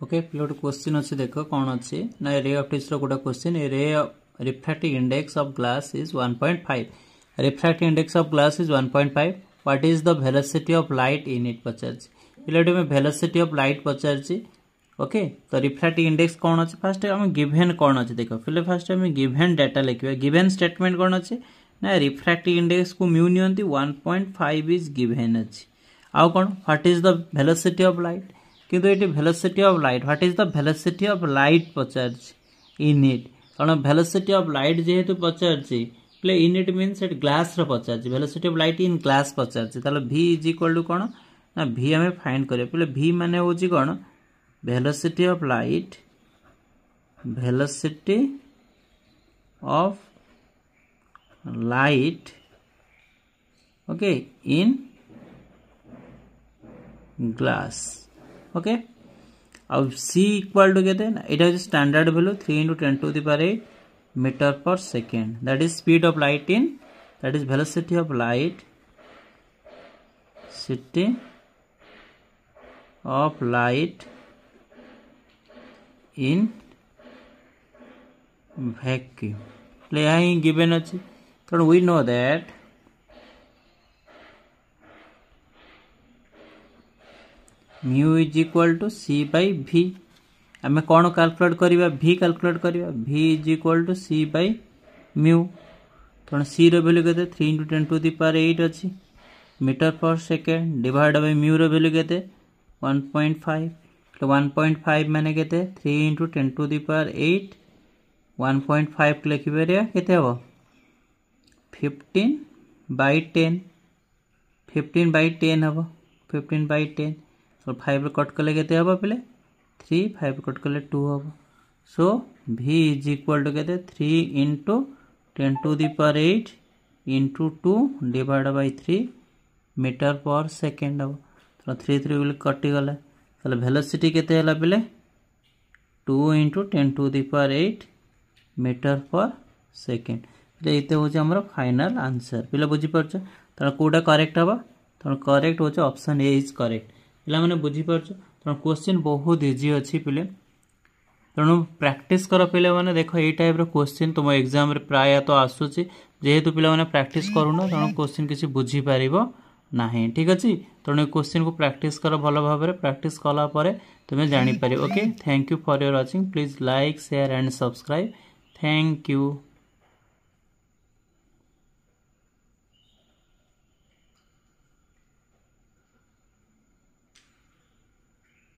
Okay पिले question अच्छे देख कौन अच्छे ना रे ऑप्टिक्स गोटे क्वेश्चन रे refractive index of glass is 1.5 refractive index of glass is 1.5 what is the velocity of light in it पचार पिले में वेलोसिटी ऑफ लाइट पचार ओके तो रिफ्रैक्टिव इंडेक्स कौन अच्छे फास्ट आम गिवेन कौन अच्छे देख पिले फास्ट आम गिवेन डाटा लिखा गिवेन स्टेटमेंट कौन अच्छे ना रिफ्रैक्टिव इंडेक्स को म्यू नियंती 1.5 इज गिवेन अच्छे आउ कौन what is the velocity of light किंतु ये velocity of light what is the velocity of light पचार इन इट कारण वेलोसिटी ऑफ लाइट जेहेतु पचार प्ले in it means at glass पचार velocity of light in glass पचार v इज इक्वल टू कौन ना v आम फाइंड करें पे v माने हूँ कौन velocity of light okay in glass okay अब c इक्वल टू कहते हैं it is standard value 3 × 10⁸ metre per second that is speed of light in that is velocity of light in vacuum प्ले यहाँ ही given अच्छे कारण we know that mu is equal to C by v आम कौन calculate करवा भी calculate करवा v is equal to C by mu कारण सी वैल्यू के 3 × 10⁸ अच्छी metre per second divide by mu value के 1.5 1.5 माने के 3 × 10⁸ 1.5 लिखिपर के हम 15/10 15/10 हम 15/10 तो 5 कट कले के हम पे 3 5 कट कले 2 हम सो v इज इक्वल टू के 3 × 10⁸ × 2 divide by 3 metre per second हम तो 3 3 कटिगला तो वेलोसिटी केते हला पे 2 × 10⁸ मीटर पर सेकेंड ये हूँ आम फाइनाल आंसर पे बुझीपार तेना कौटा करेक्ट हम तेना करेक्ट हूँ ऑप्शन ए इज करेक्ट पे बुझीपार तेना क्वेश्चन बहुत इजी अच्छी पे तेणु प्रैक्टिस कर पे मैंने देख ये टाइप क्वेश्चन तुम एग्जाम प्राय तो आसूसी जेहेतु पे प्रैक्टिस करूना तेणु क्वेश्चन किसी बुझीपार ना ठीक अच्छे तेणु क्वेश्चन को प्रैक्टिस कर भल भाव प्रैक्टिस कलापर तुम्हें जापर okay thank you for your watching please like share and subscribe thank you.